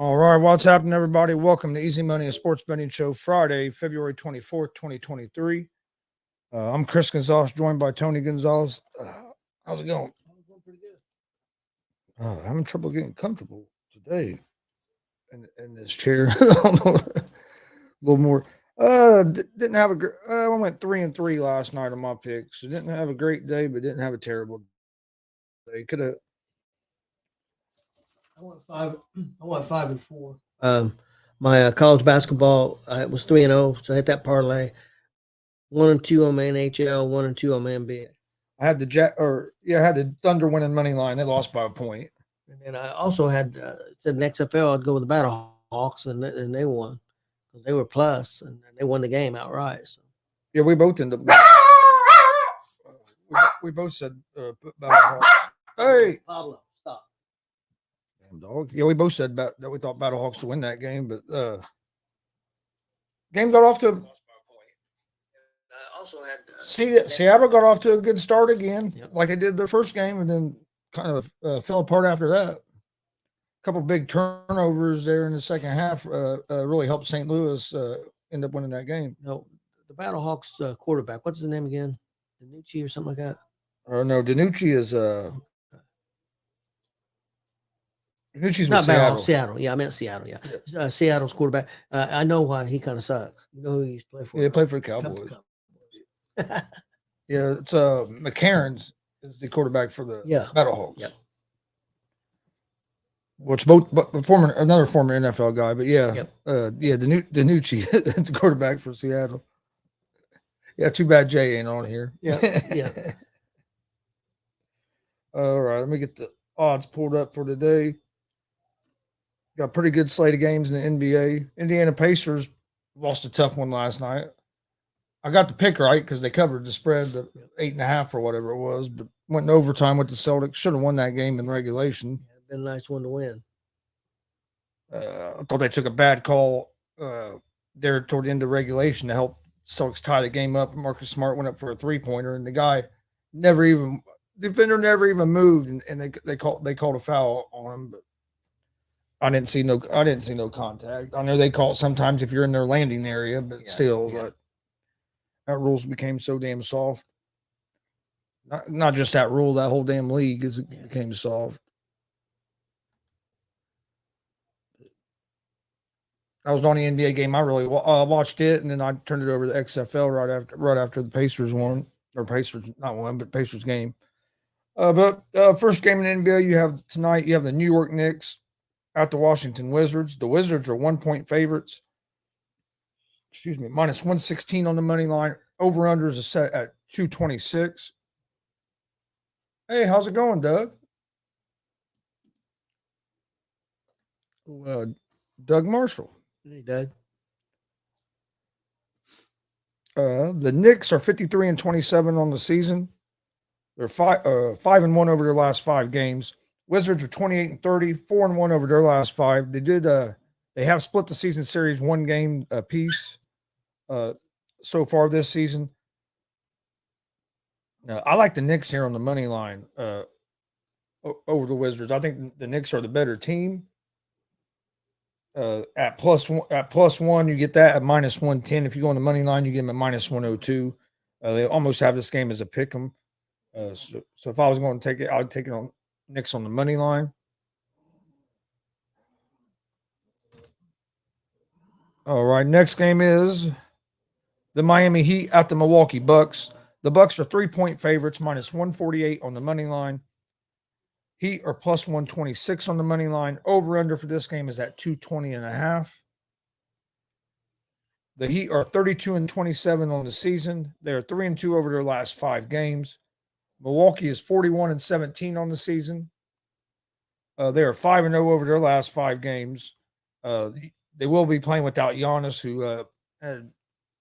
All right, what's happening, everybody? Welcome to Easy Money, a sports betting show, Friday, February 24th, 2023. I'm Chris Gonzalez, joined by Tony Gonzalez. How's it going? Having trouble getting comfortable today in this chair. A little more. Didn't have I went 3-3 last night on my picks. So didn't have a great day, but didn't have a terrible day. Could have. I went five. I went 5-4. My college basketball was 3-0, so I hit that parlay. 1-2 on my NHL, 1-2 on my NBA, I had I had the Thunder winning money line. They lost by a point. and then I also had said in XFL I'd go with the Battlehawks, and they won because they were plus, and they won the game outright. So Yeah, we both ended up. We both said Battlehawks. Hey, Pablo, stop. damn dog. Yeah, we both said that we thought Battlehawks to win that game, but game got off to. I also had Seattle got off to a good start again, Yep. like they did their first game, and then kind of fell apart after that. A couple big turnovers there in the second half really helped St. Louis end up winning that game. no the Battlehawks quarterback. What's his name again? Danucci or something like that. Or no, Danucci is Danucci's with Not Seattle. Battlehawks, Seattle. Yeah, I meant Seattle. Yeah, Yeah. Seattle's quarterback. I know why he kind of sucks. You know who he used to play for? Yeah, they played for the Cowboys. Yeah, it's McCarron's is the quarterback for the Yeah. Battlehawks. Yep. Which another former NFL guy, but yeah, Yep. Danucci is the quarterback for Seattle. Yeah, too bad Jay ain't on here. Yeah, yeah. All right, let me get the odds pulled up for today. Got a pretty good slate of games in the NBA. Indiana Pacers lost a tough one last night. I got the pick right because they covered the spread, the 8.5 or whatever it was, but went in overtime with the Celtics. Should have won that game in regulation. Been a nice one to win. I thought they took a bad call there toward the end of regulation to help Celtics tie the game up. Marcus Smart went up for a 3-pointer, and the defender never even moved, and they called a foul on him, but I didn't see no contact. I know they call it sometimes if you're in their landing area, but still, that rules became so damn soft. Not just that rule, that whole damn league became soft. That was the only NBA game I really watched it, and then I turned it over to XFL right after the Pacers won, or Pacers not won, but Pacers game. But first game in the NBA you have tonight. You have the New York Knicks at the Washington Wizards. The Wizards are 1-point favorites. Excuse me, minus 116 on the money line. Over under is set at 226. Hey, how's it going, Doug? Doug Marshall. Hey, Doug. The Knicks are 53-27 on the season. They're 5-1 over their last 5 games. Wizards are 28-30, 4-1 over their last 5. They have split the season series 1 game apiece so far this season. I like the Knicks here on the money line over the Wizards. I think the Knicks are the better team. At plus one, you get that at minus 110. If you go on the money line, you get them at minus 102. They almost have this game as a pick 'em. So if I was going to take it, I would take it on Knicks on the money line. All right, next game is the Miami Heat at the Milwaukee Bucks. The Bucks are 3-point favorites, minus 148 on the money line. Heat are plus 126 on the money line. Over under for this game is at 220.5. The Heat are 32-27 on the season. They are 3-2 over their last 5 games. Milwaukee is 41-17 on the season. They are 5-0 over their last 5 games. They will be playing without Giannis, who had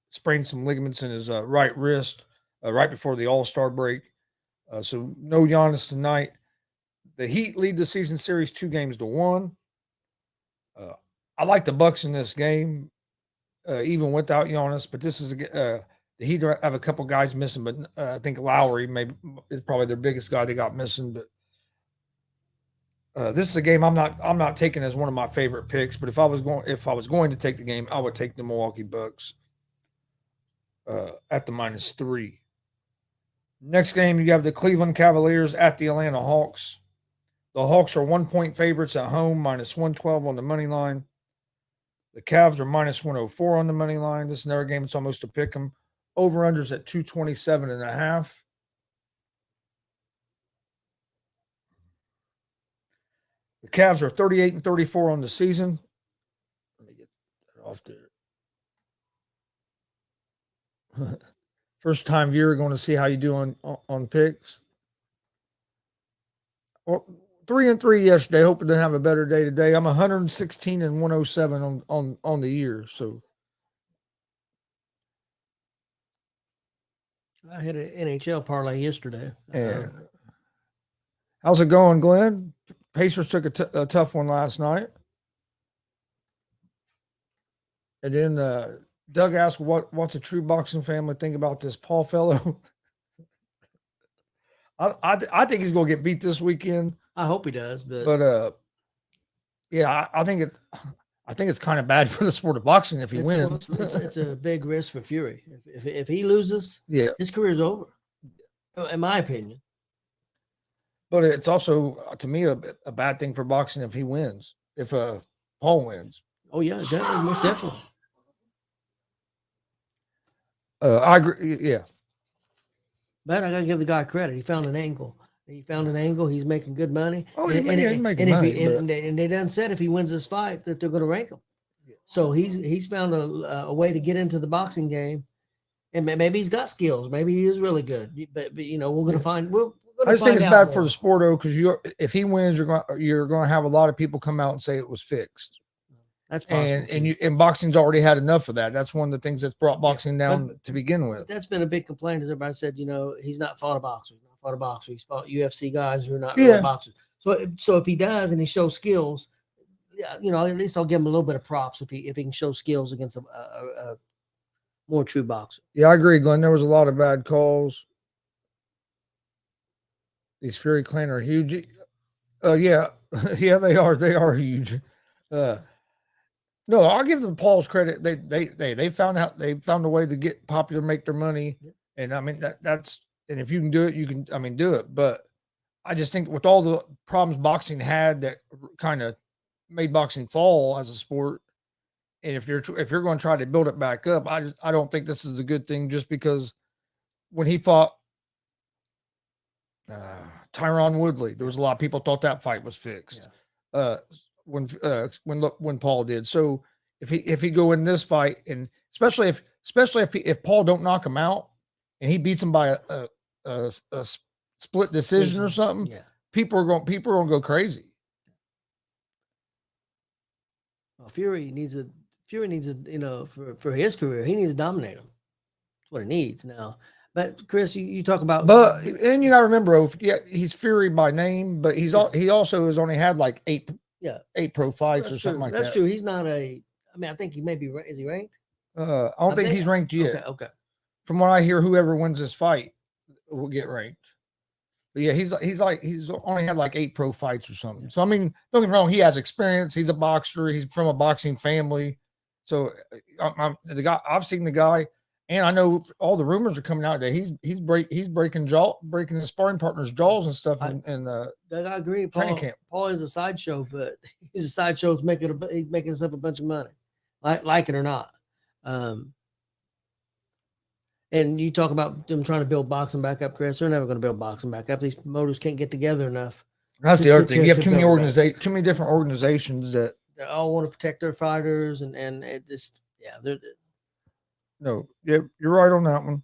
sprained some ligaments in his right wrist right before the All-Star break. So no Giannis tonight. The Heat lead the season series 2-1. I like the Bucks in this game, even without Giannis. But this is the Heat have a couple guys missing, but I think Lowry maybe is probably their biggest guy they got missing. But This is a game I'm not taking as one of my favorite picks, but if I was going to take the game, I would take the Milwaukee Bucks at the -3. Next game, you have the Cleveland Cavaliers at the Atlanta Hawks. The Hawks are 1-point favorites at home, -112 on the money line. The Cavs are -104 on the money line. This is another game. It's almost a pick 'em. Over-unders at 227.5. The Cavs are 38-34 on the season. Let me get that off there. First time viewer going to see how you do on picks. Well, 3-3 yesterday. Hoping to have a better day today. I'm 116-107 on the year. So I hit an NHL parlay yesterday. And how's it going, Glenn? Pacers took a tough one last night. And then Doug asked, what's a true boxing family think about this Paul fellow? I think he's going to get beat this weekend. I hope he does, but yeah, I think it's kind of bad for the sport of boxing if he wins. It's a big risk for Fury. If he loses, yeah, his career's over, in my opinion. But it's also, to me, a bad thing for boxing if he wins, if Paul wins. Oh, yeah, definitely, most definitely. I agree, yeah. But I got to give the guy credit. He found an angle. He's making good money. Oh, he's making money. And they done said if he wins this fight that they're going to rank him. Yeah. So he's found a way to get into the boxing game. And maybe he's got skills. Maybe he is really good. But we're going to find. I just think it's bad for the sport, though, because if he wins, you're going to have a lot of people come out and say it was fixed. That's possible. And boxing's already had enough of that. That's one of the things that's brought boxing down to begin with. That's been a big complaint. As everybody said, he's not fought a boxer. He's not fought a boxer. He's fought UFC guys who are not really boxers. So if he does and he shows skills, at least I'll give him a little bit of props if he can show skills against a more true boxer. Yeah, I agree, Glenn. There was a lot of bad calls. These Fury clan are huge. Yeah, they are. They are huge. No, I'll give them Paul's credit. They found out. They found a way to get popular, make their money, and I mean that's. And if you can do it, you can. I mean, do it. But I just think with all the problems boxing had that kind of made boxing fall as a sport, and if you're going to try to build it back up, I don't think this is a good thing. Just because when he fought Tyron Woodley, there was a lot of people thought that fight was fixed. Yeah. When Paul did. So if he go in this fight, and especially if Paul don't knock him out and he beats him by a split decision or something, people are going to go crazy. Well, Fury needs a for his career, he needs to dominate him. That's what he needs now. But Chris, you talk about, and you got to remember, he's Fury by name, but he also has only had like eight pro fights or something like that. That's true. He's not I think he may be. Is he ranked? I don't think he's ranked yet. Okay. From what I hear, whoever wins this fight will get ranked. But yeah, he's only had like 8 pro fights or something. So I mean, don't get me wrong, he has experience. He's a boxer. He's from a boxing family. So I've seen the guy, and I know all the rumors are coming out that he's breaking his sparring partner's jaws and stuff. I agree. Paul is a sideshow, but he's a sideshow. He's making himself a bunch of money, like it or not. And you talk about them trying to build boxing back up, Chris. They're never going to build boxing back up. These promoters can't get together enough. That's the other thing. You have too many different organizations that all want to protect their fighters, and it just No, you're right on that one.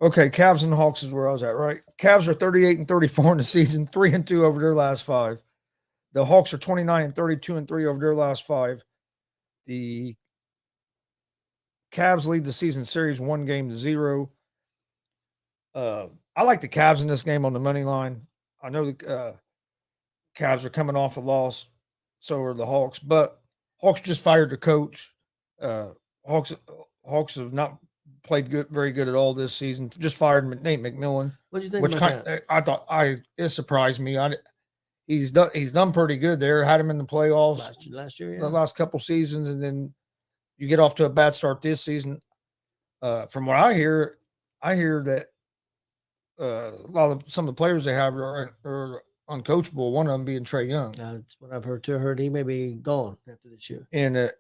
Okay, Cavs and Hawks is where I was at, right? Cavs are 38-34 in the season, 3-2 over their last 5. The Hawks are 29-32-3 over their last 5. The Cavs lead the season series 1-0. I like the Cavs in this game on the money line. I know the Cavs are coming off a loss, so are the Hawks, but Hawks just fired the coach. Hawks have not played very good at all this season. Just fired Nate McMillan. What did you think about that? I thought it surprised me. he's done pretty good there. Had him in the playoffs last year, yeah. the last couple seasons, and then you get off to a bad start this season. From what I hear that some of the players they have are uncoachable. One of them being Trae Young. That's what I've heard too. I heard he may be gone after this year. And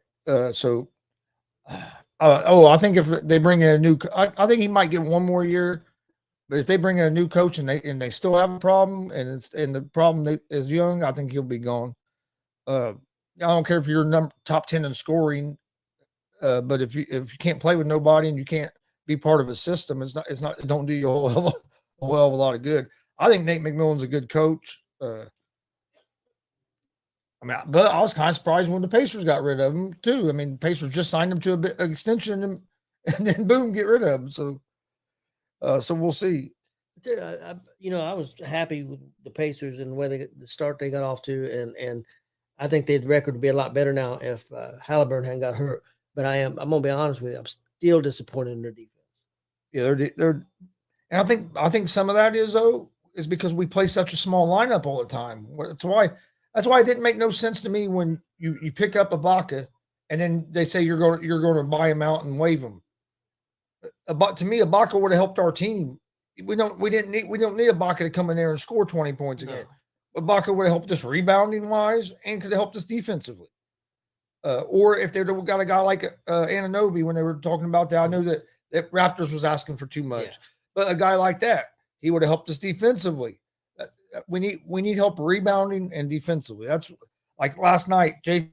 I think if they bring in a new, I think he might get one more year. But if they bring in a new coach and they still have a problem, and the problem is Young, I think he'll be gone. I don't care if you're top 10 in scoring, but if you can't play with nobody and you can't be part of a system, it don't do you a whole hell of a lot of good. I think Nate McMillan's a good coach. But I was kind of surprised when the Pacers got rid of him too. I mean, the Pacers just signed him to an extension and then boom, get rid of him. So we'll see. I was happy with the Pacers and the start they got off to, and I think their record would be a lot better now if Halliburton hadn't got hurt. But I'm gonna be honest with you, I'm still disappointed in their defense. Yeah, they're, and I think some of that is because we play such a small lineup all the time. That's why it didn't make no sense to me when you pick up Ibaka and then they say you're going to buy him out and waive him. To me, Ibaka would have helped our team. We don't need Ibaka to come in there and score 20 points again. No. Ibaka would have helped us rebounding wise and could have helped us defensively. Or if they've got a guy like Anunoby, when they were talking about that, I know that Raptors was asking for too much, but a guy like that, he would have helped us defensively. We need help rebounding and defensively. That's like last night. Jason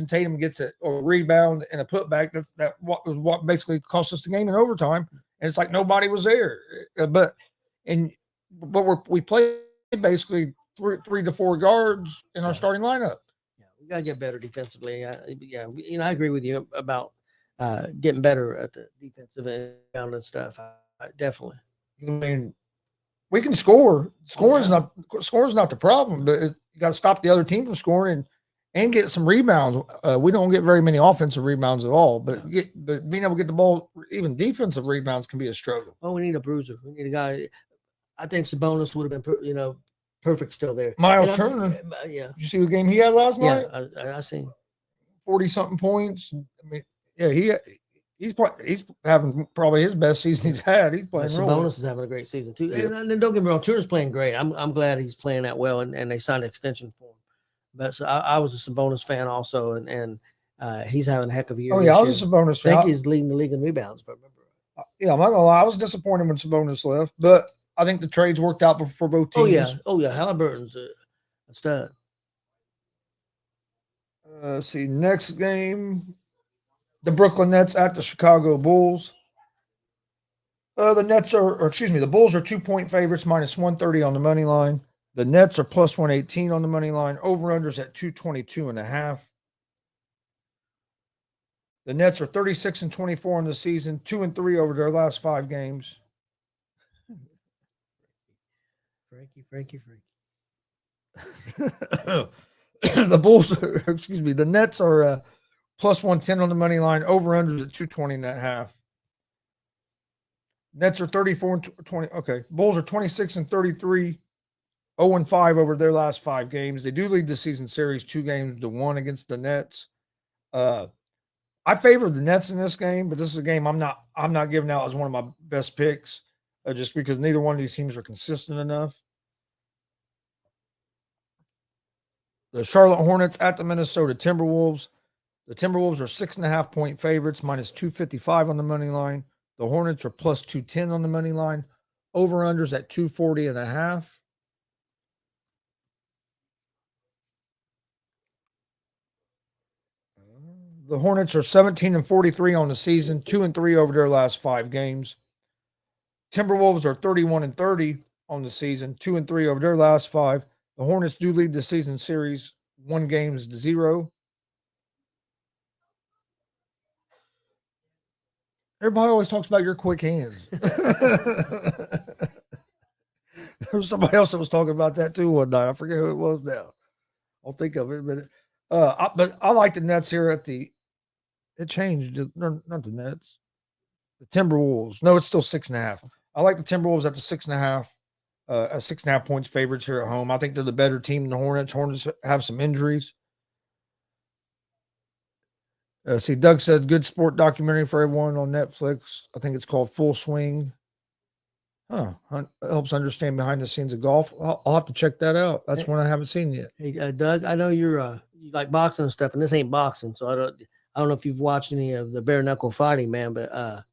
Tatum gets a rebound and a putback. That what basically cost us the game in overtime. And it's like nobody was there. But we play basically 3 to 4 guards in our starting lineup. Yeah, we gotta get better defensively. I agree with you about getting better at the defensive end and stuff. Definitely. I mean, we can score. Scoring's not the problem, but you got to stop the other team from scoring and get some rebounds. We don't get very many offensive rebounds at all, but being able to get the ball, even defensive rebounds, can be a struggle. Oh, we need a bruiser. We need a guy. I think Sabonis would have been, perfect still there. Miles Turner. Yeah. Did you see the game he had last night? Yeah, I seen 40-something points. I mean, yeah, he's having probably his best season he's had. He's playing. Sabonis is having a great season too. Yeah. And don't get me wrong, Turner's playing great. I'm glad he's playing that well, and they signed an extension for him. But so I was a Sabonis fan also, and he's having a heck of a year. Oh yeah, I was a Sabonis fan. I think he's leading the league in rebounds, if I remember. Yeah, I'm not gonna lie, I was disappointed when Sabonis left, but I think the trades worked out for both teams. Oh yeah, Halliburton's a stud. See, next game, the Brooklyn Nets at the Chicago Bulls. The Bulls are 2-point favorites, minus 130 on the money line. The Nets are plus 118 on the money line. Over-unders at 222.5. The Nets are 36-24 in the season, 2-3 over their last 5 games. Frankie. The Nets are plus 110 on the money line. Over-unders at 220.5. Nets are 34-20. Okay. Bulls are 26-33. 0-5 over their last 5 games. They do lead the season series 2-1 against the Nets. I favor the Nets in this game, but this is a game I'm not giving out as one of my best picks, just because neither one of these teams are consistent enough. The Charlotte Hornets at the Minnesota Timberwolves. The Timberwolves are 6.5-point favorites, minus 255 on the money line. The Hornets are plus 210 on the money line. Over-unders at 240.5. The Hornets are 17-43 on the season, 2-3 over their last 5 games. Timberwolves are 31-30 on the season, 2-3 over their last 5. The Hornets do lead the season series 1-0. Everybody always talks about your quick hands. There was somebody else that was talking about that too one night. I forget who it was now. I'll think of it, but I like the Nets here at the. It changed. Not the Nets. The Timberwolves. No, it's still 6.5. I like the Timberwolves at the 6.5. A 6.5 points favorites here at home. I think they're the better team than the Hornets. Hornets have some injuries. See, Doug said good sport documentary for everyone on Netflix. I think it's called Full Swing. Huh. It helps understand behind the scenes of golf. I'll have to check that out. That's one I haven't seen yet. Hey, Doug, I know you like boxing and stuff, and this ain't boxing, so I don't know if you've watched any of the bare knuckle fighting, man, but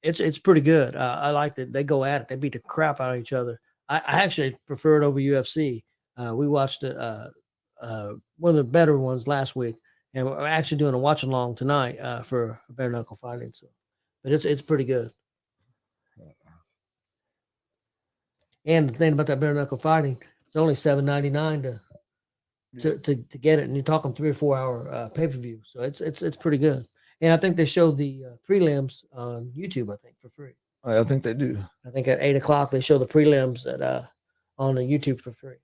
it's pretty good. I like that they go at it. They beat the crap out of each other. I actually prefer it over UFC. We watched one of the better ones last week, and we're actually doing a watch along tonight for bare knuckle fighting. So, but it's pretty good. And the thing about that bare knuckle fighting, it's only $7.99 to get it, and you're talking 3 or 4 hour pay per view. So it's pretty good. And I think they show the prelims on YouTube. I think for free. I think they do. I think at 8:00 they show the prelims on the YouTube for free.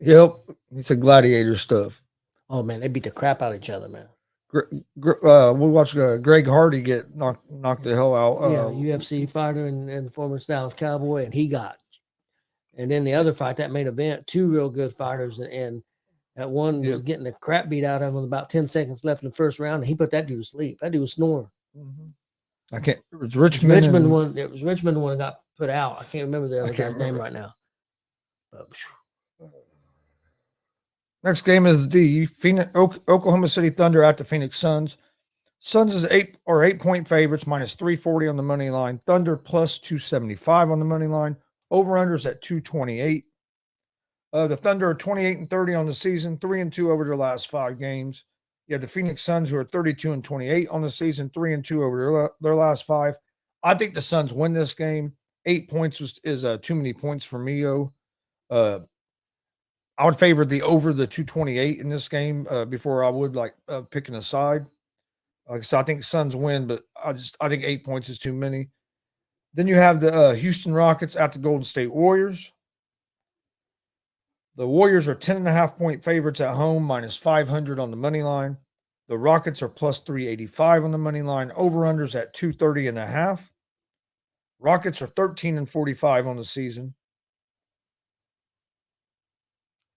Yep, it's a gladiator stuff. Oh man, they beat the crap out of each other, man. We watched Greg Hardy get knocked the hell out. UFC fighter and former Dallas Cowboy, and he got. And then the other fight, that main event, 2 real good fighters, and that one was getting the crap beat out of him with about 10 seconds left in the first round, and he put that dude to sleep. That dude was snoring. Mm-hmm. It was Richmond. It was Richmond the one that got put out. I can't remember the other guy's name right now. Next game is the Oklahoma City Thunder at the Phoenix Suns. Suns is 8-point favorites, minus 340 on the money line. Thunder plus 275 on the money line. Over-unders at 228. The Thunder are 28-30 on the season, 3-2 over their last 5 games. You have the Phoenix Suns, who are 32-28 on the season, 3-2 over their last 5. I think the Suns win this game. 8 points is too many points for me. I would favor the over the 228 in this game before I would picking a side. So I think Suns win, but I think 8 points is too many. Then you have the Houston Rockets at the Golden State Warriors. The Warriors are 10.5-point favorites at home, minus 500 on the money line. The Rockets are plus 385 on the money line. Over-unders at 230.5. Rockets are 13-45 on the season.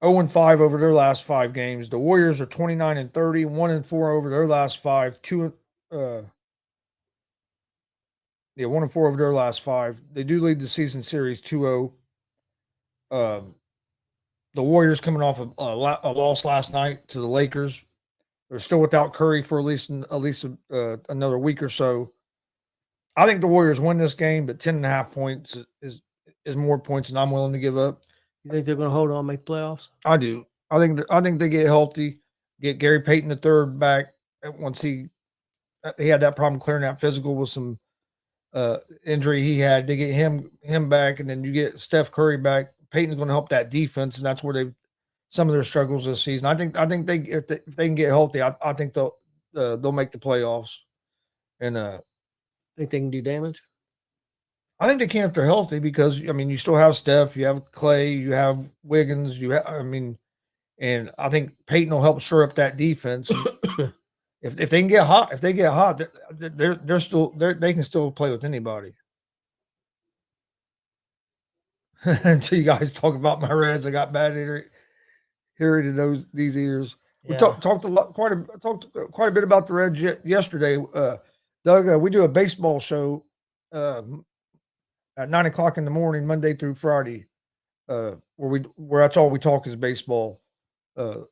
0-5 over their last 5 games. The Warriors are 29-30, 1-4 over their last 5. 1-4 over their last 5. They do lead the season series 2-0. The Warriors coming off a loss last night to the Lakers. They're still without Curry for at least another week or so. I think the Warriors win this game, but 10.5 points is more points than I'm willing to give up. You think they're going to hold on and make playoffs? I do. I think they get healthy, get Gary Payton III back once he had that problem clearing that physical with some injury he had. They get him back, and then you get Steph Curry back. Payton's going to help that defense, and that's where some of their struggles this season. I think if they can get healthy, I think they'll make the playoffs. And think they can do damage? I think they can if they're healthy, because you still have Steph, you have Clay, you have Wiggins, and I think Peyton will help shore up that defense. if they can get hot, they can still play with anybody. Until you guys talk about my Reds, I got bad hearing to these ears. We talked quite a bit about the Reds yesterday. Doug, we do a baseball show at 9:00 in the morning, Monday through Friday, where that's all we talk is baseball, called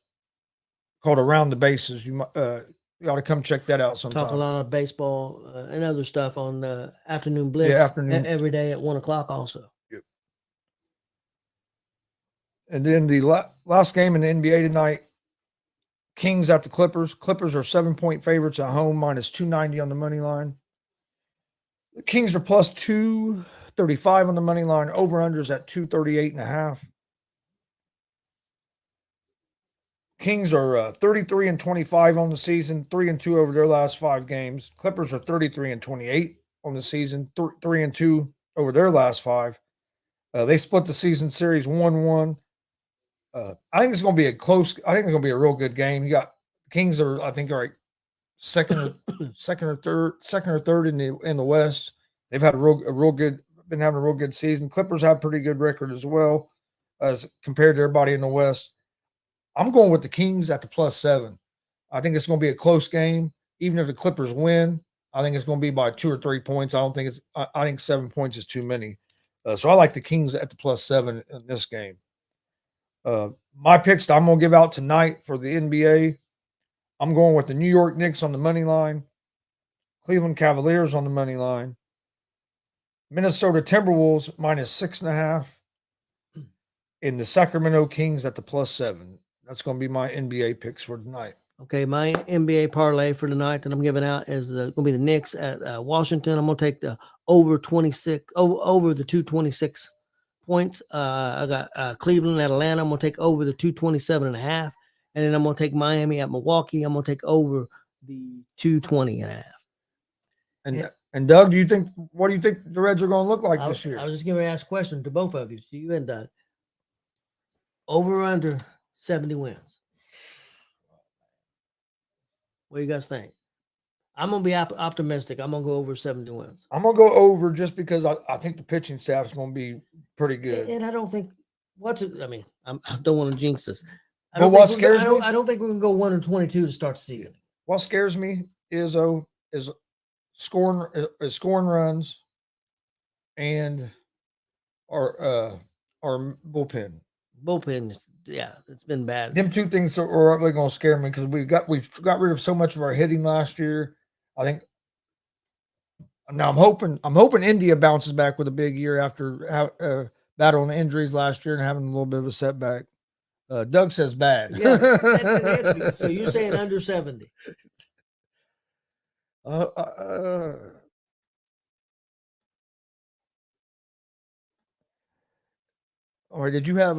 Around the Bases. You ought to come check that out sometime. Talk a lot of baseball and other stuff on Afternoon Blitz. Every day at 1:00 also. Yep. And then the last game in the NBA tonight, Kings at the Clippers. Clippers are 7-point favorites at home, minus 290 on the money line. The Kings are plus 235 on the money line. Over-unders at 238.5. Kings are 33-25 on the season, 3-2 over their last 5 games. Clippers are 33-28 on the season, 3-2 over their last 5. They split the season series 1-1. I think it's going to be a real good game. You got Kings are second or third in the West. They've had a real good been having a real good season. Clippers have a pretty good record as well as compared to everybody in the West. I'm going with the Kings at the +7. I think it's going to be a close game. Even if the Clippers win, I think it's going to be by 2 or 3 points. I think 7 points is too many. So I like the Kings at the +7 in this game. My picks that I'm going to give out tonight for the NBA, I'm going with the New York Knicks on the money line, Cleveland Cavaliers on the money line, Minnesota Timberwolves -6.5, and the Sacramento Kings at the +7. That's going to be my NBA picks for tonight. Okay, my NBA parlay for tonight that I'm giving out is going to be the Knicks at Washington. I'm going to take the over 26, over the 226 points. I got Cleveland at Atlanta. I'm going to take over the 227.5. And then I'm going to take Miami at Milwaukee. I'm going to take over the 220.5. And Doug, what do you think the Reds are going to look like this year? I was just going to ask a question to both of you, to you and Doug. Over or under 70 wins? What do you guys think? I'm going to be optimistic. I'm going to go over 70 wins. I'm going to go over just because I think the pitching staff is going to be pretty good. And I don't think I don't want to jinx this. I don't think we're going to go 1 and 22 to start the season. What scares me is scoring runs and our bullpen. Bullpen, yeah, it's been bad. Them two things are really going to scare me because we've got rid of so much of our hitting last year. I think now I'm hoping India bounces back with a big year after battling injuries last year and having a little bit of a setback. Doug says bad. Yeah, so you're saying under 70? All right. Did you have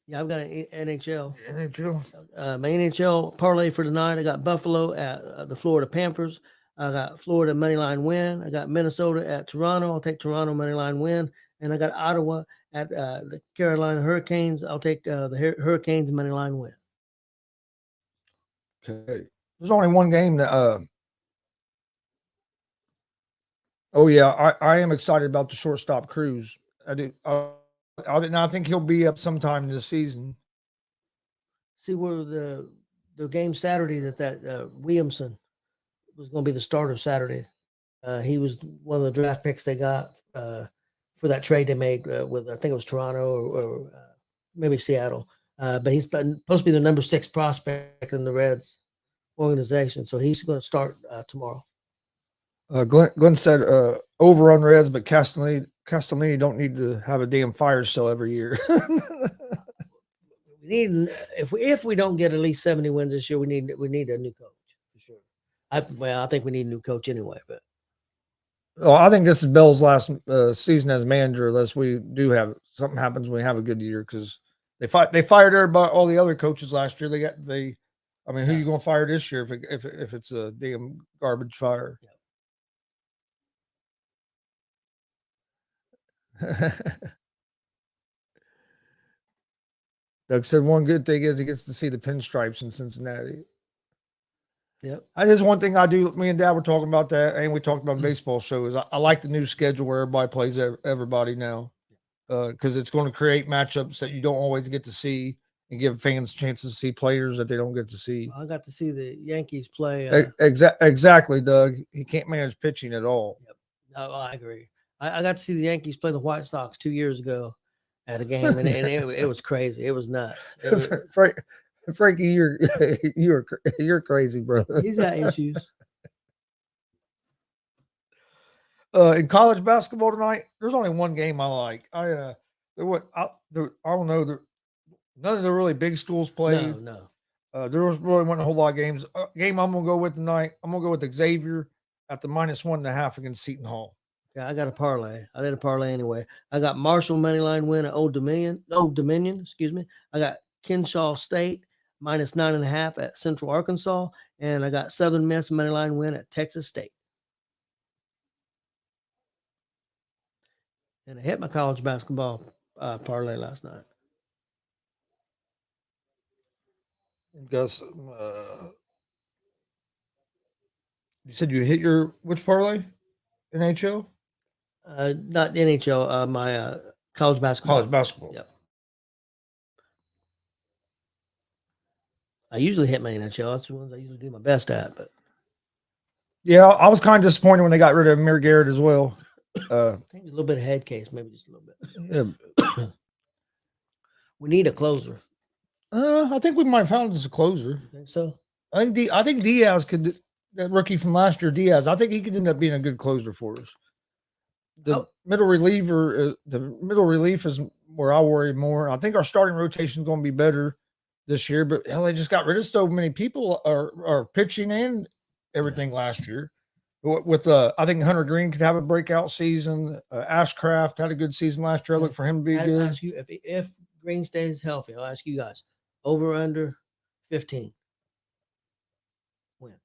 Yeah, I've got an NHL. NHL. My NHL parlay for tonight. I got Buffalo at the Florida Panthers. I got Florida moneyline win. I got Minnesota at Toronto. I'll take Toronto moneyline win. And I got Ottawa at the Carolina Hurricanes. I'll take the Hurricanes moneyline win. Okay. There's only one game that. Oh yeah, I am excited about the shortstop Cruz. I do. I think he'll be up sometime this season. See where the game Saturday that Williamson was going to be the starter Saturday. He was one of the draft picks they got for that trade they made with, I think it was Toronto or maybe Seattle. But he's supposed to be the number 6 prospect in the Reds organization. So he's going to start tomorrow. Glenn said over on Reds, but Castellini don't need to have a damn fire sale every year. We need, if we don't get at least 70 wins this year, we need a new coach for sure. I think we need a new coach anyway. But I think this is Bell's last season as manager, unless we do have something happens when we have a good year, because they fired everybody, all the other coaches last year. Who are you going to fire this year if it's a damn garbage fire? Yeah. Doug said one good thing is he gets to see the pinstripes in Cincinnati. Yep. Just one thing I do. Me and Dad were talking about that, and we talked about baseball shows. I like the new schedule where everybody plays everybody now, because it's going to create matchups that you don't always get to see and give fans chances to see players that they don't get to see. I got to see the Yankees play. Exactly, Doug. He can't manage pitching at all. Yep. No, I agree. I got to see the Yankees play the White Sox 2 years ago at a game, and it was crazy. It was nuts. Frankie, you're crazy, brother. He's got issues. In college basketball tonight, there's only one game I like. I don't know. None of the really big schools played. No. There wasn't a whole lot of games. Game I'm gonna go with tonight. I'm gonna go with Xavier at the -1.5 against Seton Hall. Yeah, I got a parlay. I did a parlay anyway. I got Marshall moneyline win at Old Dominion. Excuse me. I got Kennesaw State -9.5 at Central Arkansas, and I got Southern Miss moneyline win at Texas State. And I hit my college basketball parlay last night. Gus, you said you hit which parlay? NHL? Not NHL. My college basketball. College basketball. Yep. I usually hit my NHL. That's the ones I usually do my best at. But Yeah, I was kind of disappointed when they got rid of Amir Garrett as well. I think a little bit of head case, maybe just a little bit. Yeah. We need a closer. I think we might have found us a closer. You think so? I think Diaz could, that rookie from last year, Diaz. I think he could end up being a good closer for us. The middle reliever, the middle relief is where I worry more. I think our starting rotation is going to be better this year, but hell, they just got rid of so many people are pitching and everything last year. With I think Hunter Green could have a breakout season. Ashcraft had a good season last year. I look for him to be good. Ask you if Green stays healthy. I'll ask you guys over under 15 wins.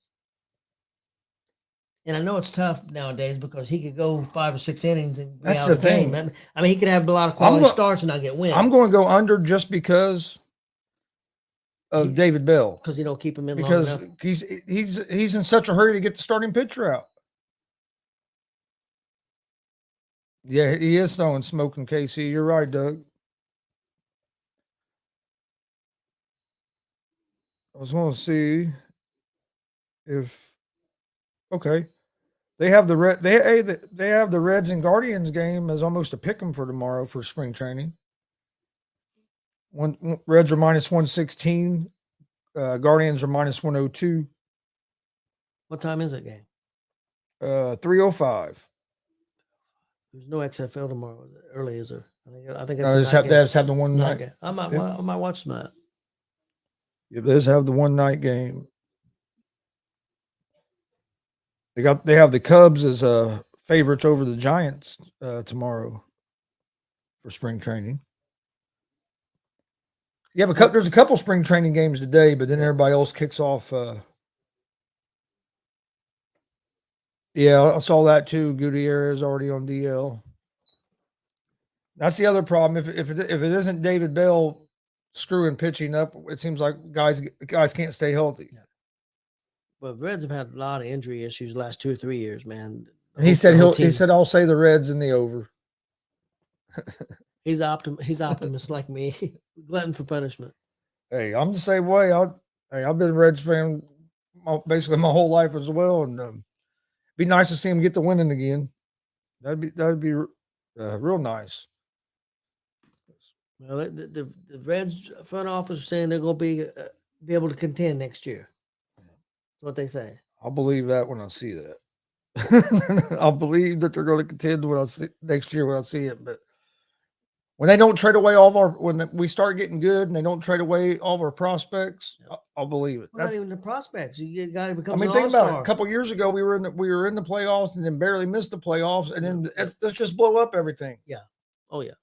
And I know it's tough nowadays because he could go 5 or 6 innings and be out of the game. I mean, he could have a lot of quality starts and not get wins. I'm going to go under just because of David Bell, because you don't keep him in because long enough. he's in such a hurry to get the starting pitcher out. Yeah, he is throwing smoke in KC. You're right, Doug. I was going to see if they have they have the Reds and Guardians game as almost a pick 'em for tomorrow for spring training. Reds are minus 116, Guardians are minus 102. What time is that game? 3:05. There's no XFL tomorrow. Early, is there? I think They just have the one night game. I might watch that. Yeah, they just have the one night game. They have the Cubs as favorites over the Giants tomorrow for spring training. You have there's a couple spring training games today, but then everybody else kicks off. Yeah, I saw that too. Gutierrez already on DL. That's the other problem. If it isn't David Bell screwing pitching up, it seems like guys can't stay healthy. Yeah. But Reds have had a lot of injury issues the last 2 or 3 years, man. And he said I'll say the Reds in the over. He's optimist like me. Glutton for punishment. Hey, I'm the same way. I've been a Reds fan basically my whole life as well, and be nice to see him get the winning again. That'd be real nice. Well, the Reds front office are saying they're going to be able to contend next year. That's what they say. I'll believe that when I see that. I'll believe that they're going to contend when I see next year when I see it. But when they don't trade away when we start getting good and they don't trade away all of our prospects, I'll believe it. Well, not even the prospects. You get a guy who becomes. Think about it. A couple years ago, we were in the playoffs and then barely missed the playoffs, and then let's just blow up everything. Yeah. Oh yeah.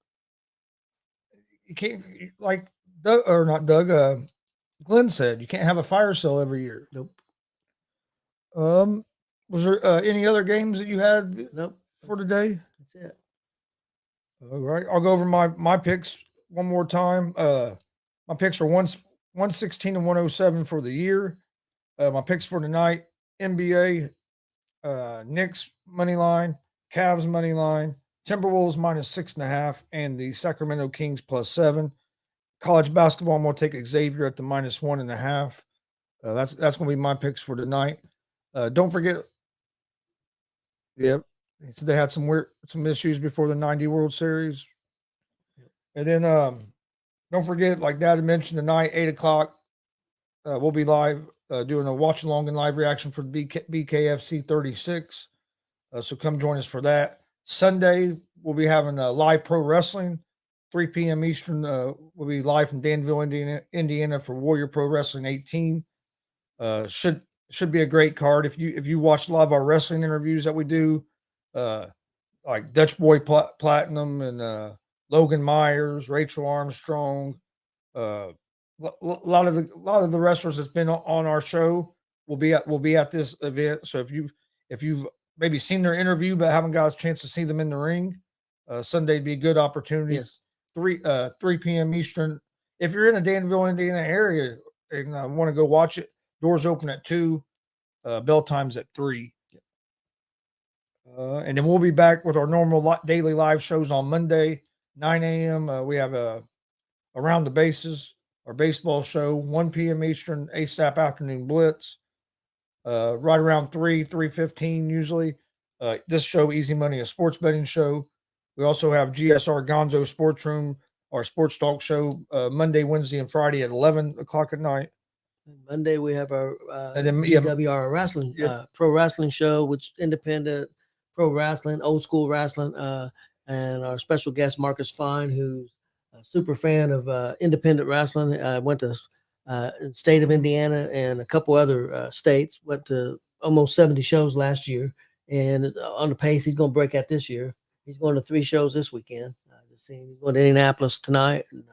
You can't like Doug or not Doug. Glenn said you can't have a fire sale every year. Nope. Was there any other games that you had? Nope. For today? That's it. All right. I'll go over my picks one more time. My picks are 116 and 107 for the year. My picks for tonight: NBA, Knicks money line, Cavs money line, Timberwolves minus 6.5, and the Sacramento Kings +7. College basketball, I'm going to take Xavier at the minus 1.5. That's going to be my picks for tonight. Don't forget. Yep. So they had some issues before the 90 World Series. And then don't forget, like Dad had mentioned tonight, 8:00, we'll be live doing a watch along and live reaction for BKFC 36. So come join us for that. Sunday, we'll be having live pro wrestling, 3 p.m. Eastern. We'll be live from Danville, Indiana for Warrior Pro Wrestling 18. Should be a great card. If you watch a lot of our wrestling interviews that we do, like Dutch Boy Platinum and Logan Myers, Rachel Armstrong, a lot of the wrestlers that's been on our show will be at this event. So if you've maybe seen their interview but haven't got a chance to see them in the ring, Sunday'd be a good opportunity. Yes. 3 p.m. Eastern. If you're in the Danville, Indiana area and want to go watch it, doors open at 2. Bell time's at 3. And then we'll be back with our normal daily live shows on Monday, 9 a.m. We have Around the Bases, our baseball show, 1 p.m. Eastern, ASAP Afternoon Blitz, right around 3:15 usually. This show, Easy Money, a sports betting show. We also have GSR Gonzo Sports Room, our sports talk show, Monday, Wednesday, and Friday at 11 o'clock at night. And Monday we have our And then, GWR wrestling, yeah. pro wrestling show, which independent pro wrestling, old school wrestling, and our special guest Marcus Fine, who's a super fan of independent wrestling. Went to the state of Indiana and a couple other states. Went to almost 70 shows last year, and on the pace he's going to break out this year. He's going to 3 shows this weekend. He's going to Indianapolis tonight. And,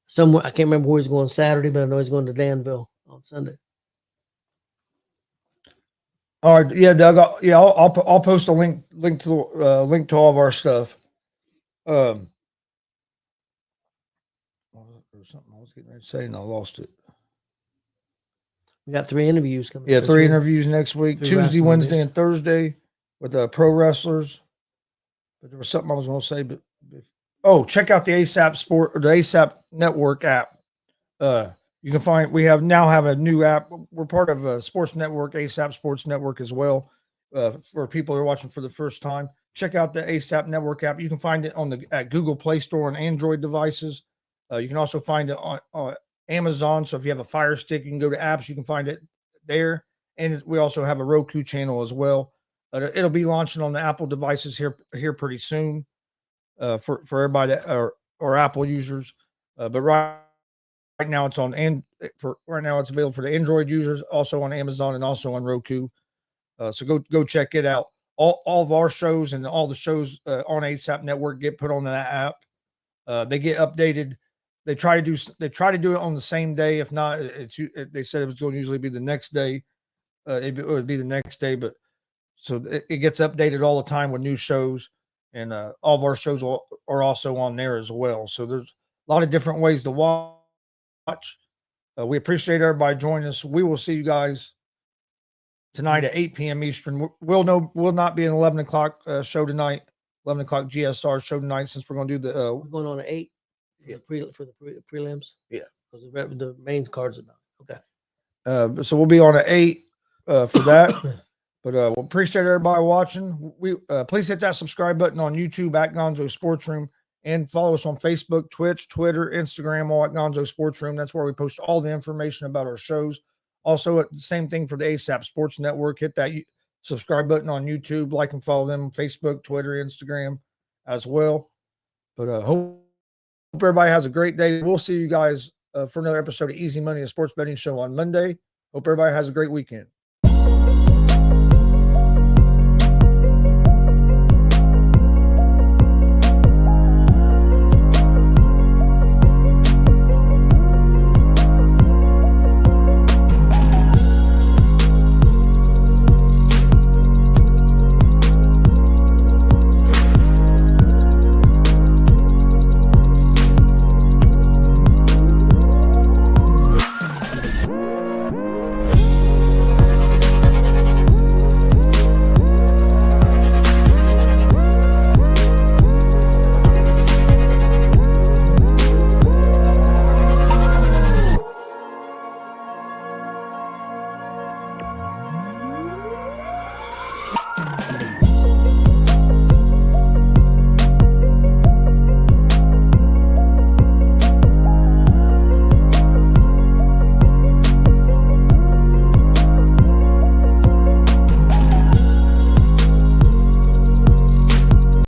somewhere I can't remember where he's going Saturday, but I know he's going to Danville on Sunday. All right, yeah, Doug. I'll post a link to all of our stuff. There was something I was getting ready to say and I lost it. We got 3 interviews coming. Yeah, 3 interviews next week: Tuesday, Wednesday, and Thursday with pro wrestlers. But there was something I was going to say, but check out the ASAP Sport or the ASAP Network app. You can find we now have a new app. We're part of a sports network, ASAP Sports Network as well. For people who are watching for the first time, check out the ASAP Network app. You can find it at Google Play Store on Android devices. You can also find it on Amazon. So if you have a Fire Stick, you can go to apps. You can find it there. And we also have a Roku channel as well. It'll be launching on the Apple devices here pretty soon for everybody that are Apple users. But right now it's right now it's available for the Android users, also on Amazon and also on Roku. So go check it out. All of our shows and all the shows on ASAP Network get put on that app. They get updated. They try to do it on the same day. If not, they said it was going to usually be the next day. It would be the next day, but so it gets updated all the time with new shows, and all of our shows are also on there as well. So there's a lot of different ways to watch. We appreciate everybody joining us. We will see you guys tonight at 8 p.m. Eastern. We'll not be an 11 o'clock show tonight, 11 o'clock GSR show tonight, since we're going to do the. We're going on at 8 for the prelims. Yeah, because the main cards are done. Okay. So we'll be on at 8 for that. But we appreciate everybody watching. Please hit that subscribe button on YouTube at Gonzo Sports Room, and follow us on Facebook, Twitch, Twitter, Instagram, all at Gonzo Sports Room. That's where we post all the information about our shows. Also, the same thing for the ASAP Sports Network. Hit that subscribe button on YouTube, like and follow them on Facebook, Twitter, Instagram as well. But hope everybody has a great day. We'll see you guys for another episode of Easy Money, a sports betting show on Monday. Hope everybody has a great weekend.